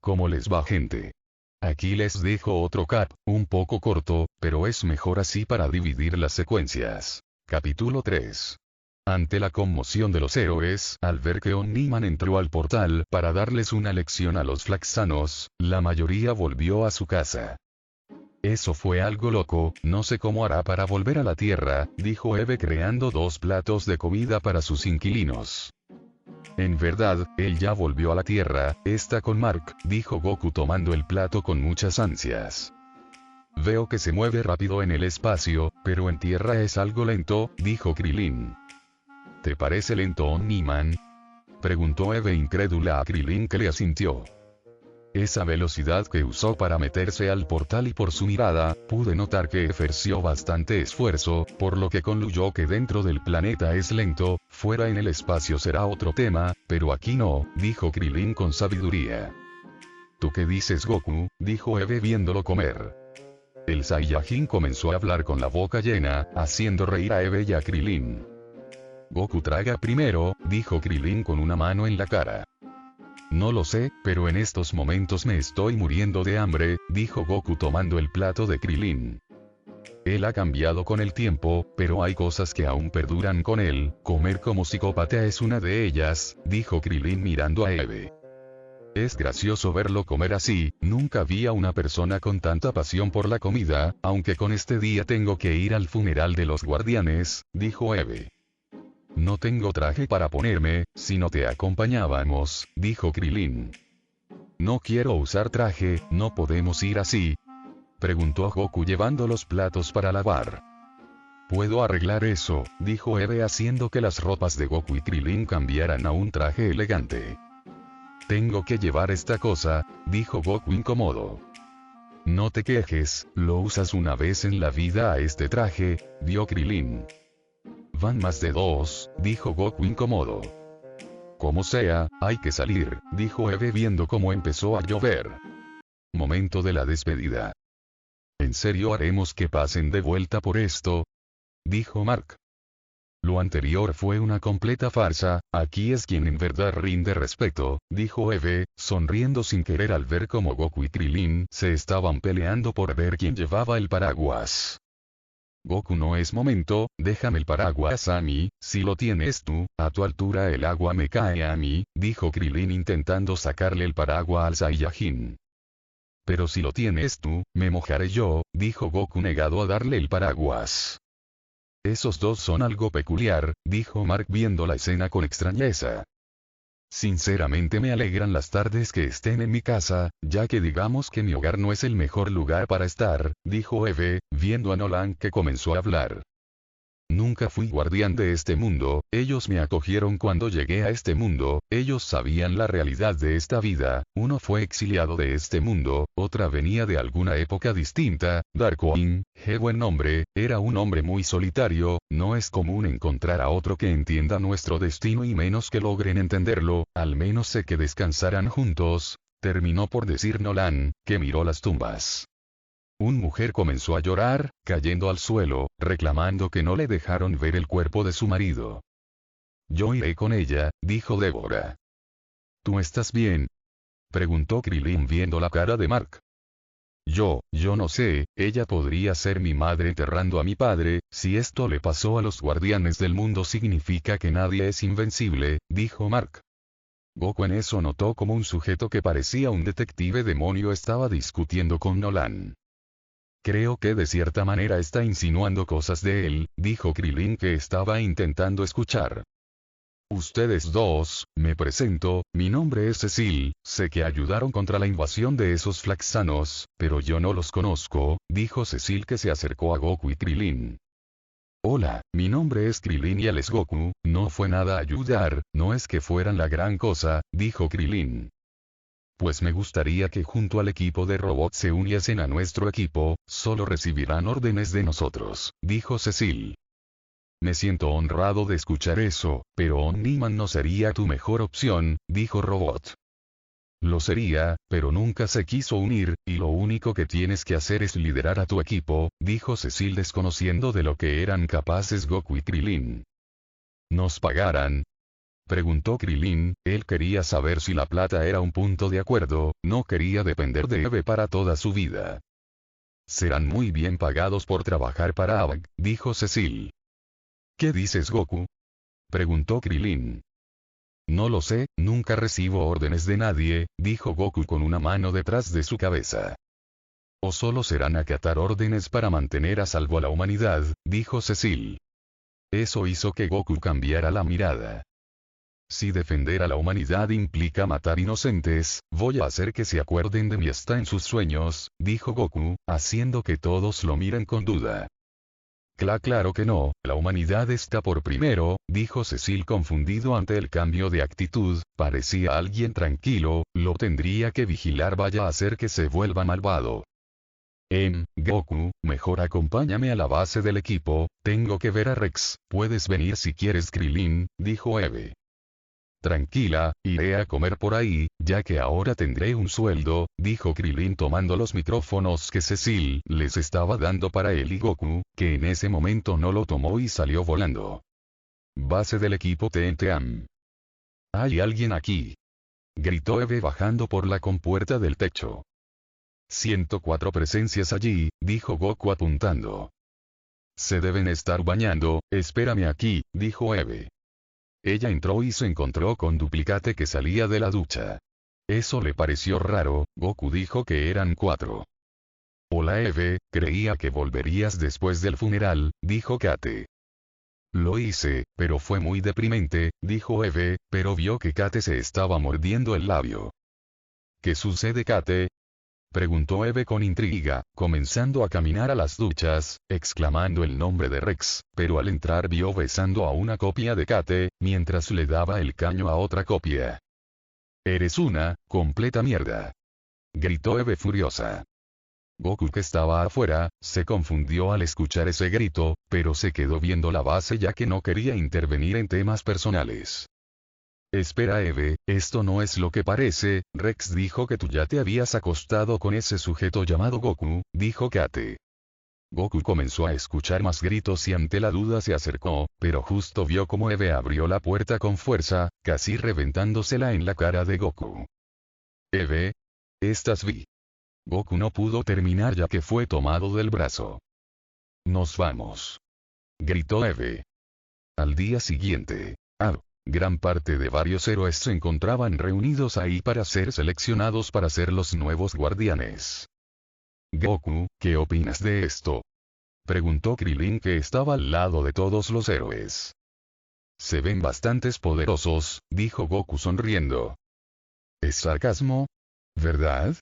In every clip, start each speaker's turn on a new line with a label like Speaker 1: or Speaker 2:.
Speaker 1: ¿Cómo les va, gente? Aquí les dejo otro cap, un poco corto, pero es mejor así para dividir las secuencias. Capítulo 3. Ante la conmoción de los héroes, al ver que Omniman entró al portal para darles una lección a los flaxanos, la mayoría volvió a su casa. Eso fue algo loco, no sé cómo hará para volver a la Tierra, dijo Eve creando 2 platos de comida para sus inquilinos. En verdad, él ya volvió a la Tierra, está con Mark, dijo Goku tomando el plato con muchas ansias. Veo que se mueve rápido en el espacio, pero en tierra es algo lento, dijo Krillin. ¿Te parece lento, Omniman? Preguntó Eve incrédula a Krillin, que le asintió. Esa velocidad que usó para meterse al portal y por su mirada, pude notar que ejerció bastante esfuerzo, por lo que concluyó que dentro del planeta es lento, fuera en el espacio será otro tema, pero aquí no, dijo Krillin con sabiduría. ¿Tú qué dices, Goku? Dijo Eve viéndolo comer. El Saiyajin comenzó a hablar con la boca llena, haciendo reír a Eve y a Krillin. Goku traga primero, dijo Krillin con una mano en la cara. No lo sé, pero en estos momentos me estoy muriendo de hambre, dijo Goku tomando el plato de Krillin. Él ha cambiado con el tiempo, pero hay cosas que aún perduran con él, comer como psicópata es una de ellas, dijo Krillin mirando a Eve. Es gracioso verlo comer así, nunca vi a una persona con tanta pasión por la comida, aunque con este día tengo que ir al funeral de los guardianes, dijo Eve. No tengo traje para ponerme, si no te acompañábamos, dijo Krillin. No quiero usar traje, ¿no podemos ir así?, preguntó Goku llevando los platos para lavar. Puedo arreglar eso, dijo Eve haciendo que las ropas de Goku y Krillin cambiaran a un traje elegante. Tengo que llevar esta cosa, dijo Goku incómodo. No te quejes, lo usas una vez en la vida a este traje, dio Krillin. Van más de 2, dijo Goku incómodo. Como sea, hay que salir, dijo Eve viendo cómo empezó a llover. Momento de la despedida. ¿En serio haremos que pasen de vuelta por esto?, dijo Mark. Lo anterior fue una completa farsa, aquí es quien en verdad rinde respeto, dijo Eve, sonriendo sin querer al ver cómo Goku y Krillin se estaban peleando por ver quién llevaba el paraguas. Goku, no es momento, déjame el paraguas a mí, si lo tienes tú, a tu altura el agua me cae a mí, dijo Krillin intentando sacarle el paraguas al Saiyajin. Pero si lo tienes tú, me mojaré yo, dijo Goku negado a darle el paraguas. Esos dos son algo peculiar, dijo Mark viendo la escena con extrañeza. Sinceramente me alegran las tardes que estén en mi casa, ya que digamos que mi hogar no es el mejor lugar para estar, dijo Eve, viendo a Nolan que comenzó a hablar. Nunca fui guardián de este mundo, ellos me acogieron cuando llegué a este mundo, ellos sabían la realidad de esta vida, uno fue exiliado de este mundo, otra venía de alguna época distinta, Darkwing, buen hombre, era un hombre muy solitario, no es común encontrar a otro que entienda nuestro destino y menos que logren entenderlo, al menos sé que descansarán juntos, terminó por decir Nolan, que miró las tumbas. Una mujer comenzó a llorar, cayendo al suelo, reclamando que no le dejaron ver el cuerpo de su marido. Yo iré con ella, dijo Débora. ¿Tú estás bien?, preguntó Krillin viendo la cara de Mark. Yo no sé, ella podría ser mi madre enterrando a mi padre, si esto le pasó a los guardianes del mundo significa que nadie es invencible, dijo Mark. Goku en eso notó como un sujeto que parecía un detective demonio estaba discutiendo con Nolan. Creo que de cierta manera está insinuando cosas de él, dijo Krillin que estaba intentando escuchar. Ustedes dos, me presento, mi nombre es Cecil, sé que ayudaron contra la invasión de esos flaxanos, pero yo no los conozco, dijo Cecil que se acercó a Goku y Krillin. Hola, mi nombre es Krillin y él es Goku, no fue nada ayudar, no es que fueran la gran cosa, dijo Krillin. Pues me gustaría que junto al equipo de robots se uniesen a nuestro equipo, solo recibirán órdenes de nosotros, dijo Cecil. Me siento honrado de escuchar eso, pero Omniman no sería tu mejor opción, dijo Robot. Lo sería, pero nunca se quiso unir, y lo único que tienes que hacer es liderar a tu equipo, dijo Cecil desconociendo de lo que eran capaces Goku y Krillin. ¿Nos pagarán? Preguntó Krilin. Él quería saber si la plata era un punto de acuerdo, no quería depender de Eve para toda su vida. Serán muy bien pagados por trabajar para Abag, dijo Cecil. ¿Qué dices, Goku? Preguntó Krilin. No lo sé, nunca recibo órdenes de nadie, dijo Goku con una mano detrás de su cabeza. O solo serán acatar órdenes para mantener a salvo a la humanidad, dijo Cecil. Eso hizo que Goku cambiara la mirada. Si defender a la humanidad implica matar inocentes, voy a hacer que se acuerden de mí hasta en sus sueños, dijo Goku, haciendo que todos lo miren con duda. Claro que no, la humanidad está por primero, dijo Cecil confundido ante el cambio de actitud, parecía alguien tranquilo, lo tendría que vigilar, vaya a hacer que se vuelva malvado. Goku, mejor acompáñame a la base del equipo, tengo que ver a Rex, puedes venir si quieres, Krilin, dijo Eve. Tranquila, iré a comer por ahí, ya que ahora tendré un sueldo, dijo Krilin tomando los micrófonos que Cecil les estaba dando para él y Goku, que en ese momento no lo tomó y salió volando. Base del equipo TNTAM. ¿Hay alguien aquí? Gritó Eve bajando por la compuerta del techo. 104 presencias allí, dijo Goku apuntando. Se deben estar bañando, espérame aquí, dijo Eve. Ella entró y se encontró con Duplicate que salía de la ducha. Eso le pareció raro, Goku dijo que eran 4. Hola Eve, creía que volverías después del funeral, dijo Kate. Lo hice, pero fue muy deprimente, dijo Eve, pero vio que Kate se estaba mordiendo el labio. ¿Qué sucede, Kate? Preguntó Eve con intriga, comenzando a caminar a las duchas, exclamando el nombre de Rex, pero al entrar vio besando a una copia de Kate, mientras le daba el caño a otra copia. Eres una completa mierda. Gritó Eve furiosa. Goku, que estaba afuera, se confundió al escuchar ese grito, pero se quedó viendo la base ya que no quería intervenir en temas personales. Espera Eve, esto no es lo que parece, Rex dijo que tú ya te habías acostado con ese sujeto llamado Goku, dijo Kate. Goku comenzó a escuchar más gritos y ante la duda se acercó, pero justo vio como Eve abrió la puerta con fuerza, casi reventándosela en la cara de Goku. Eve, estás vi. Goku no pudo terminar ya que fue tomado del brazo. Nos vamos. Gritó Eve. Al día siguiente. Gran parte de varios héroes se encontraban reunidos ahí para ser seleccionados para ser los nuevos guardianes. Goku, ¿qué opinas de esto? Preguntó Krilin que estaba al lado de todos los héroes. Se ven bastantes poderosos, dijo Goku sonriendo. ¿Es sarcasmo? ¿Verdad?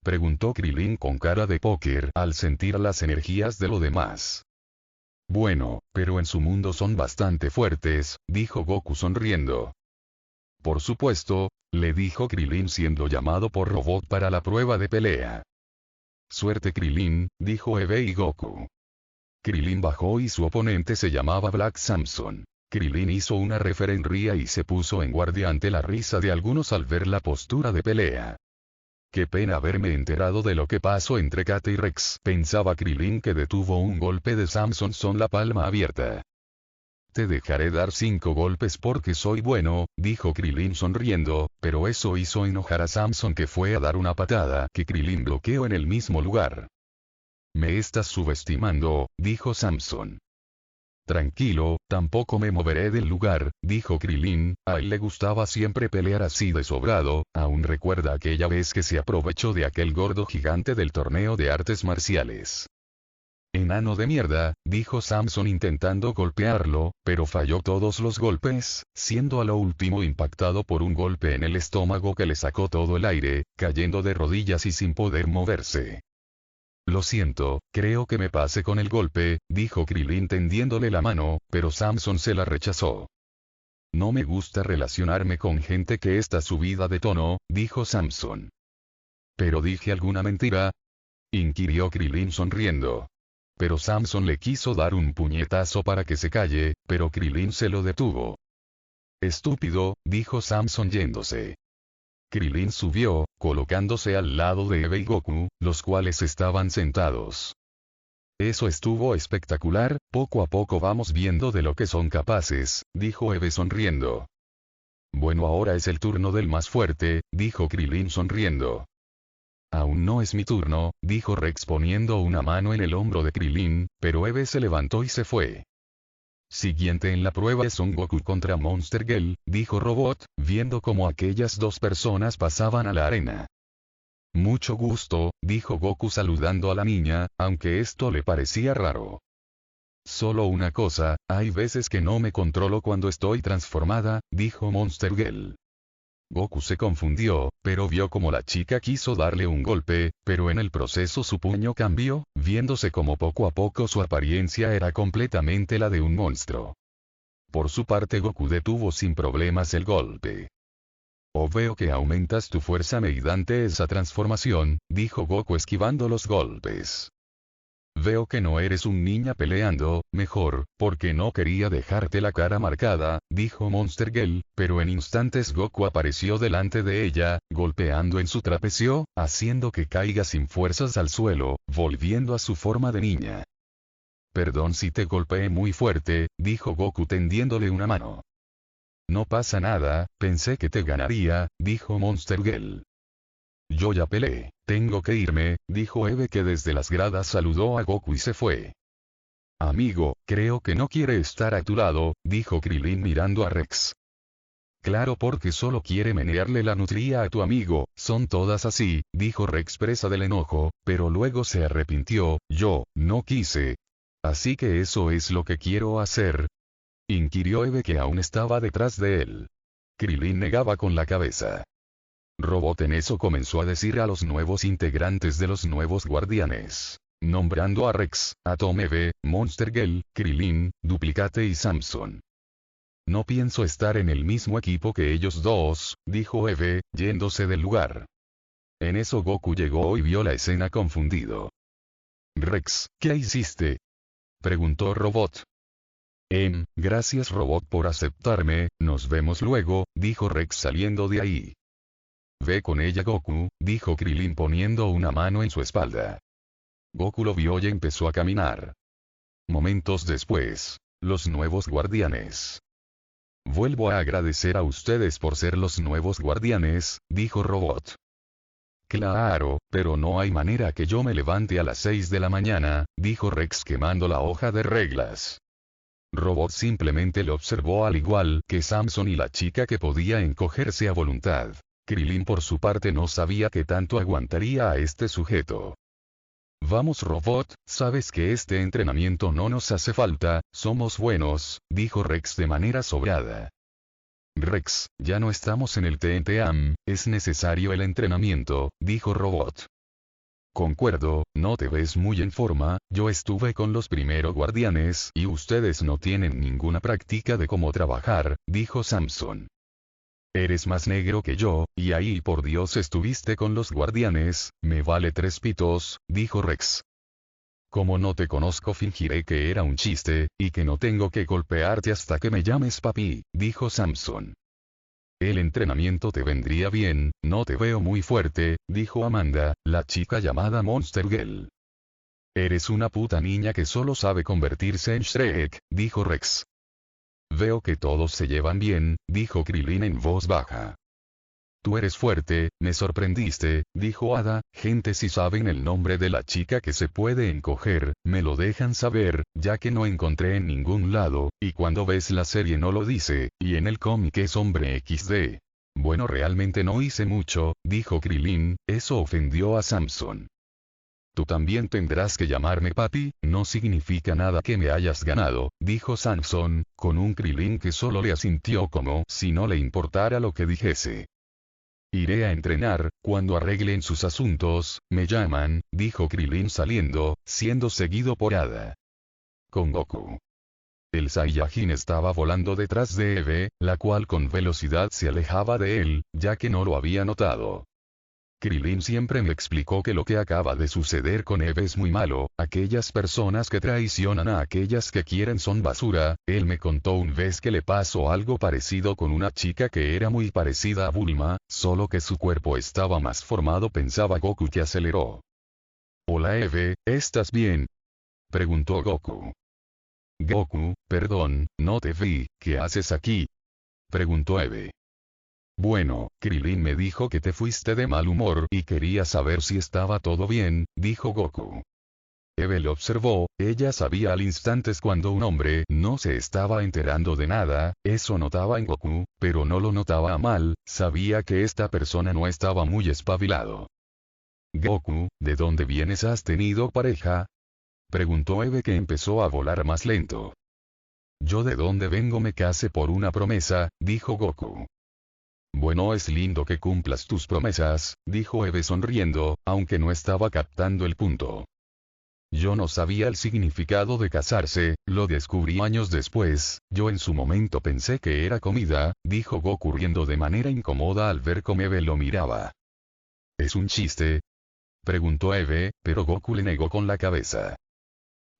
Speaker 1: Preguntó Krilin con cara de póker al sentir las energías de los demás. Bueno, pero en su mundo son bastante fuertes, dijo Goku sonriendo. Por supuesto, le dijo Krilin siendo llamado por Robot para la prueba de pelea. Suerte Krilin, dijo Eve y Goku. Krilin bajó y su oponente se llamaba Black Samson. Krilin hizo una referencia y se puso en guardia ante la risa de algunos al ver la postura de pelea. Qué pena haberme enterado de lo que pasó entre Kate y Rex, pensaba Krilin que detuvo un golpe de Samson con la palma abierta. Te dejaré dar 5 golpes porque soy bueno, dijo Krilin sonriendo, pero eso hizo enojar a Samson que fue a dar una patada que Krilin bloqueó en el mismo lugar. Me estás subestimando, dijo Samson. Tranquilo, tampoco me moveré del lugar, dijo Krilin, a él le gustaba siempre pelear así de sobrado, aún recuerda aquella vez que se aprovechó de aquel gordo gigante del torneo de artes marciales. Enano de mierda, dijo Samson intentando golpearlo, pero falló todos los golpes, siendo a lo último impactado por un golpe en el estómago que le sacó todo el aire, cayendo de rodillas y sin poder moverse. Lo siento, creo que me pasé con el golpe, dijo Krilin tendiéndole la mano, pero Samson se la rechazó. No me gusta relacionarme con gente que está subida de tono, dijo Samson. ¿Pero dije alguna mentira? Inquirió Krilin sonriendo. Pero Samson le quiso dar un puñetazo para que se calle, pero Krilin se lo detuvo. Estúpido, dijo Samson yéndose. Krilin subió, colocándose al lado de Eve y Goku, los cuales estaban sentados. Eso estuvo espectacular, poco a poco vamos viendo de lo que son capaces, dijo Eve sonriendo. Bueno, ahora es el turno del más fuerte, dijo Krillin sonriendo. Aún no es mi turno, dijo Rex poniendo una mano en el hombro de Krillin, pero Eve se levantó y se fue. Siguiente en la prueba es Son Goku contra Monster Girl, dijo Robot, viendo cómo aquellas dos personas pasaban a la arena. Mucho gusto, dijo Goku saludando a la niña, aunque esto le parecía raro. Solo una cosa, hay veces que no me controlo cuando estoy transformada, dijo Monster Girl. Goku se confundió, pero vio como la chica quiso darle un golpe, pero en el proceso su puño cambió, viéndose como poco a poco su apariencia era completamente la de un monstruo. Por su parte Goku detuvo sin problemas el golpe. Oh, veo que aumentas tu fuerza mediante esa transformación, dijo Goku esquivando los golpes. Veo que no eres un niña peleando, mejor, porque no quería dejarte la cara marcada, dijo Monster Girl, pero en instantes Goku apareció delante de ella, golpeando en su trapecio, haciendo que caiga sin fuerzas al suelo, volviendo a su forma de niña. Perdón si te golpeé muy fuerte, dijo Goku tendiéndole una mano. No pasa nada, pensé que te ganaría, dijo Monster Girl. Yo ya peleé, tengo que irme, dijo Eve que desde las gradas saludó a Goku y se fue. Amigo, creo que no quiere estar a tu lado, dijo Krillin mirando a Rex. Claro, porque solo quiere menearle la nutria a tu amigo, son todas así, dijo Rex presa del enojo, pero luego se arrepintió, yo, no quise. Así que eso es lo que quiero hacer. Inquirió Eve que aún estaba detrás de él. Krillin negaba con la cabeza. Robot en eso comenzó a decir a los nuevos integrantes de los nuevos guardianes, nombrando a Rex, Atom Eve, Monster Girl, Krillin, Duplicate y Samson. No pienso estar en el mismo equipo que ellos dos, dijo Eve, yéndose del lugar. En eso Goku llegó y vio la escena confundido. Rex, ¿qué hiciste? Preguntó Robot. Gracias Robot por aceptarme, nos vemos luego, dijo Rex saliendo de ahí. Ve con ella Goku, dijo Krillin poniendo una mano en su espalda. Goku lo vio y empezó a caminar. Momentos después, los nuevos guardianes. Vuelvo a agradecer a ustedes por ser los nuevos guardianes, dijo Robot. Claro, pero no hay manera que yo me levante a las 6 de la mañana, dijo Rex quemando la hoja de reglas. Robot simplemente lo observó al igual que Samson y la chica que podía encogerse a voluntad. Krillin por su parte no sabía qué tanto aguantaría a este sujeto. Vamos Robot, sabes que este entrenamiento no nos hace falta, somos buenos, dijo Rex de manera sobrada. Rex, ya no estamos en el TNT-AM, es necesario el entrenamiento, dijo Robot. Concuerdo, no te ves muy en forma, yo estuve con los primeros guardianes y ustedes no tienen ninguna práctica de cómo trabajar, dijo Samson. Eres más negro que yo, y ahí por Dios estuviste con los guardianes, me vale 3 pitos, dijo Rex. Como no te conozco fingiré que era un chiste, y que no tengo que golpearte hasta que me llames papi, dijo Samson. El entrenamiento te vendría bien, no te veo muy fuerte, dijo Amanda, la chica llamada Monster Girl. Eres una puta niña que solo sabe convertirse en Shrek, dijo Rex. Veo que todos se llevan bien, dijo Krillin en voz baja. Tú eres fuerte, me sorprendiste, dijo Ada, gente si saben el nombre de la chica que se puede encoger, me lo dejan saber, ya que no encontré en ningún lado, y cuando ves la serie no lo dice, y en el cómic es hombre XD. Bueno, realmente no hice mucho, dijo Krillin, eso ofendió a Samson. Tú también tendrás que llamarme papi, no significa nada que me hayas ganado, dijo Samson, con un Krillin que solo le asintió como si no le importara lo que dijese. Iré a entrenar, cuando arreglen sus asuntos, me llaman, dijo Krillin saliendo, siendo seguido por Ada. Con Goku. El Saiyajin estaba volando detrás de Eve, la cual con velocidad se alejaba de él, ya que no lo había notado. Krillin siempre me explicó que lo que acaba de suceder con Eve es muy malo, aquellas personas que traicionan a aquellas que quieren son basura, él me contó una vez que le pasó algo parecido con una chica que era muy parecida a Bulma, solo que su cuerpo estaba más formado, pensaba Goku que aceleró. Hola Eve, ¿estás bien? Preguntó Goku. Goku, perdón, no te vi, ¿qué haces aquí? Preguntó Eve. Bueno, Krilin me dijo que te fuiste de mal humor y quería saber si estaba todo bien, dijo Goku. Eve lo observó, ella sabía al instante cuando un hombre no se estaba enterando de nada, eso notaba en Goku, pero no lo notaba a mal, sabía que esta persona no estaba muy espabilado. Goku, ¿de dónde vienes? ¿Has tenido pareja? Preguntó Eve, que empezó a volar más lento. Yo de dónde vengo me casé por una promesa, dijo Goku. Bueno, es lindo que cumplas tus promesas, dijo Eve sonriendo, aunque no estaba captando el punto. Yo no sabía el significado de casarse, lo descubrí años después, yo en su momento pensé que era comida, dijo Goku riendo de manera incómoda al ver cómo Eve lo miraba. ¿Es un chiste? Preguntó Eve, pero Goku le negó con la cabeza.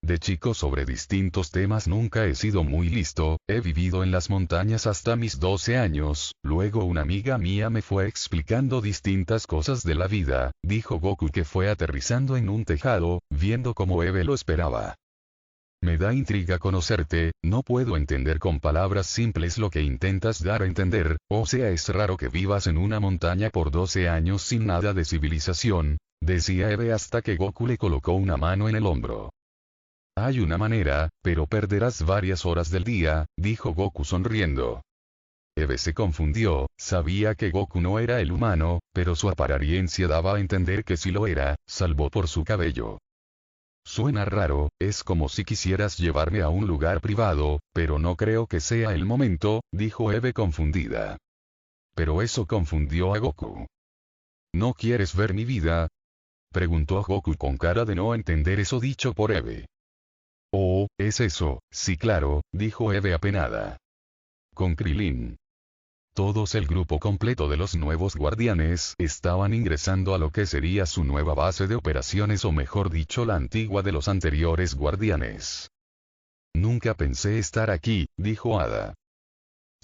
Speaker 1: De chico sobre distintos temas nunca he sido muy listo, he vivido en las montañas hasta mis 12 años, luego una amiga mía me fue explicando distintas cosas de la vida, dijo Goku, que fue aterrizando en un tejado, viendo cómo Eve lo esperaba. Me da intriga conocerte, no puedo entender con palabras simples lo que intentas dar a entender, o sea, es raro que vivas en una montaña por 12 años sin nada de civilización, decía Eve hasta que Goku le colocó una mano en el hombro. Hay una manera, pero perderás varias horas del día, dijo Goku sonriendo. Eve se confundió, sabía que Goku no era el humano, pero su apariencia daba a entender que sí lo era, salvo por su cabello. Suena raro, es como si quisieras llevarme a un lugar privado, pero no creo que sea el momento, dijo Eve confundida. Pero eso confundió a Goku. ¿No quieres ver mi vida? Preguntó Goku con cara de no entender eso dicho por Eve. Oh, es eso, sí claro, dijo Eve apenada. Con Krilin. Todos el grupo completo de los nuevos guardianes estaban ingresando a lo que sería su nueva base de operaciones, o mejor dicho la antigua de los anteriores guardianes. Nunca pensé estar aquí, dijo Ada.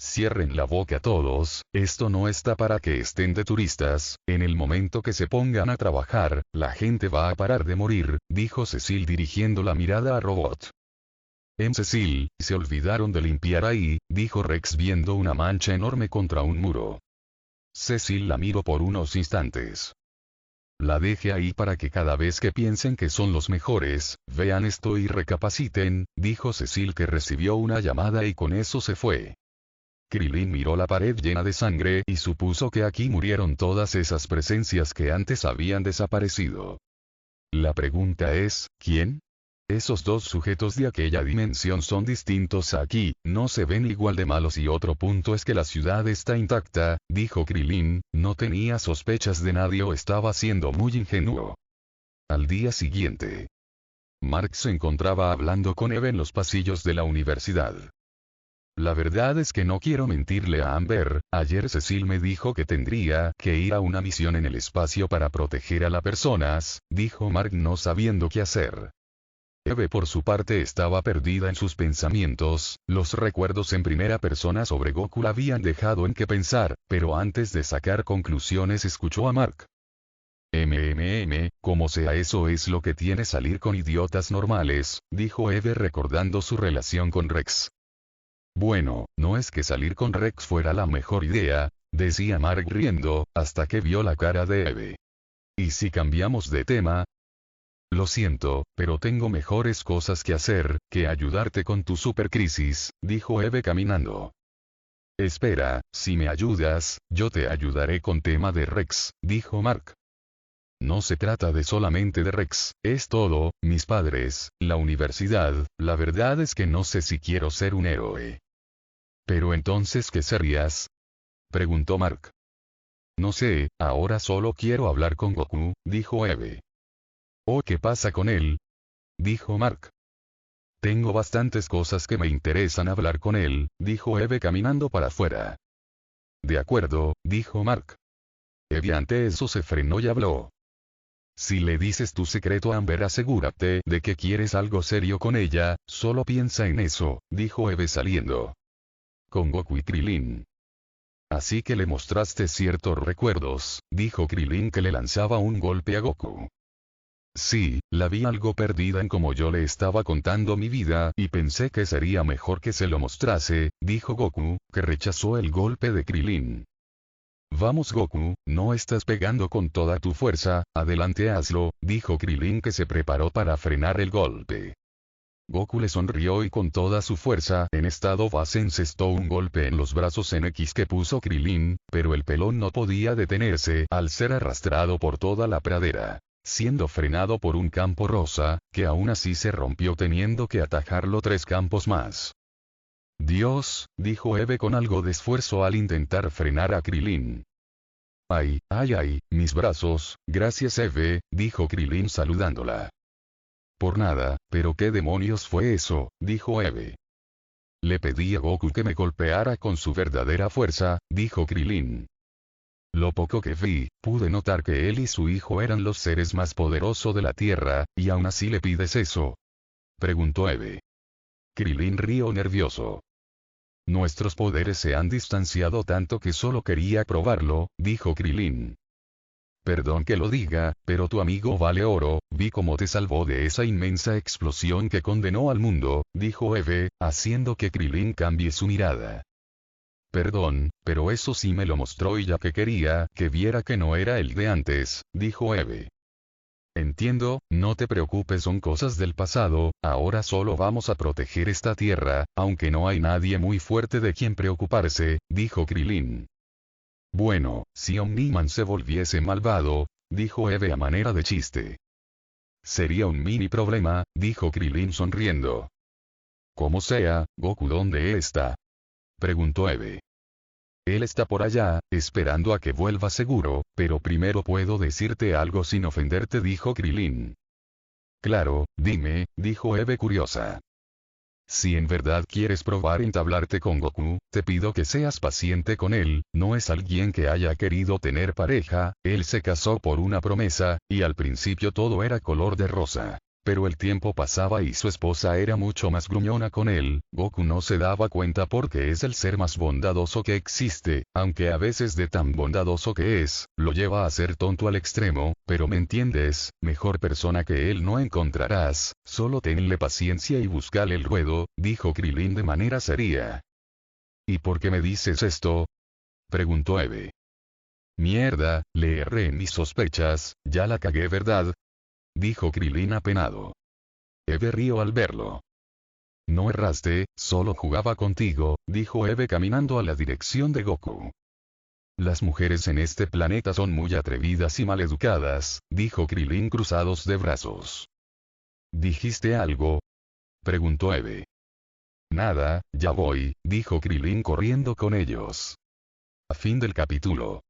Speaker 1: Cierren la boca todos, esto no está para que estén de turistas, en el momento que se pongan a trabajar, la gente va a parar de morir, dijo Cecil dirigiendo la mirada a Robot. Cecil, se olvidaron de limpiar ahí, dijo Rex viendo una mancha enorme contra un muro. Cecil la miró por unos instantes. La deje ahí para que cada vez que piensen que son los mejores, vean esto y recapaciten, dijo Cecil, que recibió una llamada y con eso se fue. Krilin miró la pared llena de sangre y supuso que aquí murieron todas esas presencias que antes habían desaparecido. La pregunta es, ¿quién? Esos dos sujetos de aquella dimensión son distintos a aquí, no se ven igual de malos, y otro punto es que la ciudad está intacta, dijo Krilin, no tenía sospechas de nadie o estaba siendo muy ingenuo. Al día siguiente, Mark se encontraba hablando con Eve en los pasillos de la universidad. La verdad es que no quiero mentirle a Amber, ayer Cecil me dijo que tendría que ir a una misión en el espacio para proteger a las personas, dijo Mark no sabiendo qué hacer. Eve por su parte estaba perdida en sus pensamientos, los recuerdos en primera persona sobre Goku la habían dejado en qué pensar, pero antes de sacar conclusiones escuchó a Mark. Como sea, eso es lo que tiene salir con idiotas normales, dijo Eve recordando su relación con Rex. Bueno, no es que salir con Rex fuera la mejor idea, decía Mark riendo, hasta que vio la cara de Eve. ¿Y si cambiamos de tema? Lo siento, pero tengo mejores cosas que hacer, que ayudarte con tu supercrisis, dijo Eve caminando. Espera, si me ayudas, yo te ayudaré con tema de Rex, dijo Mark. No se trata de solamente de Rex, es todo, mis padres, la universidad, la verdad es que no sé si quiero ser un héroe. ¿Pero entonces qué serías? Preguntó Mark. No sé, ahora solo quiero hablar con Goku, dijo Eve. ¿Oh, qué pasa con él? Dijo Mark. Tengo bastantes cosas que me interesan hablar con él, dijo Eve caminando para afuera. De acuerdo, dijo Mark. Eve ante eso se frenó y habló. Si le dices tu secreto a Amber, asegúrate de que quieres algo serio con ella, solo piensa en eso, dijo Eve saliendo. Con Goku y Krilin. Así que le mostraste ciertos recuerdos, dijo Krilin, que le lanzaba un golpe a Goku. Sí, la vi algo perdida en como yo le estaba contando mi vida y pensé que sería mejor que se lo mostrase, dijo Goku, que rechazó el golpe de Krilin. Vamos Goku, no estás pegando con toda tu fuerza, adelante hazlo, dijo Krilin que se preparó para frenar el golpe. Goku le sonrió y con toda su fuerza en estado base encestó un golpe en los brazos en X que puso Krilin, pero el pelón no podía detenerse al ser arrastrado por toda la pradera, siendo frenado por un campo rosa, que aún así se rompió teniendo que atajarlo 3 campos más. Dios, dijo Eve con algo de esfuerzo al intentar frenar a Krilin. Ay, ay, ay, mis brazos, gracias Eve, dijo Krilin saludándola. Por nada, pero ¿qué demonios fue eso?, dijo Eve. Le pedí a Goku que me golpeara con su verdadera fuerza, dijo Krilin. Lo poco que vi, pude notar que él y su hijo eran los seres más poderosos de la Tierra, y aún así le pides eso, preguntó Eve. Krilin rió nervioso. Nuestros poderes se han distanciado tanto que solo quería probarlo, dijo Krilin. Perdón que lo diga, pero tu amigo vale oro, vi cómo te salvó de esa inmensa explosión que condenó al mundo, dijo Eve, haciendo que Krilin cambie su mirada. Perdón, pero eso sí me lo mostró y ya que quería que viera que no era el de antes, dijo Eve. Entiendo, no te preocupes, son cosas del pasado, ahora solo vamos a proteger esta tierra, aunque no hay nadie muy fuerte de quien preocuparse, dijo Krilin. Bueno, si Omniman se volviese malvado, dijo Eve a manera de chiste. Sería un mini problema, dijo Krilin sonriendo. Como sea, Goku ¿dónde está?, preguntó Eve. Él está por allá, esperando a que vuelva seguro, pero primero puedo decirte algo sin ofenderte, dijo Krilin. Claro, dime, dijo Eve curiosa. Si en verdad quieres probar entablarte con Goku, te pido que seas paciente con él, no es alguien que haya querido tener pareja, él se casó por una promesa, y al principio todo era color de rosa. Pero el tiempo pasaba y su esposa era mucho más gruñona con él, Goku no se daba cuenta porque es el ser más bondadoso que existe, aunque a veces de tan bondadoso que es, lo lleva a ser tonto al extremo, pero me entiendes, mejor persona que él no encontrarás, solo tenle paciencia y búscale el ruedo, dijo Krilin de manera seria. ¿Y por qué me dices esto?, preguntó Eve. Mierda, le erré en mis sospechas, ya la cagué ¿verdad?, dijo Krilin apenado. Eve rió al verlo. No erraste, solo jugaba contigo, dijo Eve caminando a la dirección de Goku. Las mujeres en este planeta son muy atrevidas y maleducadas, dijo Krilin cruzados de brazos. ¿Dijiste algo?, preguntó Eve. Nada, ya voy, dijo Krilin corriendo con ellos. Fin del capítulo.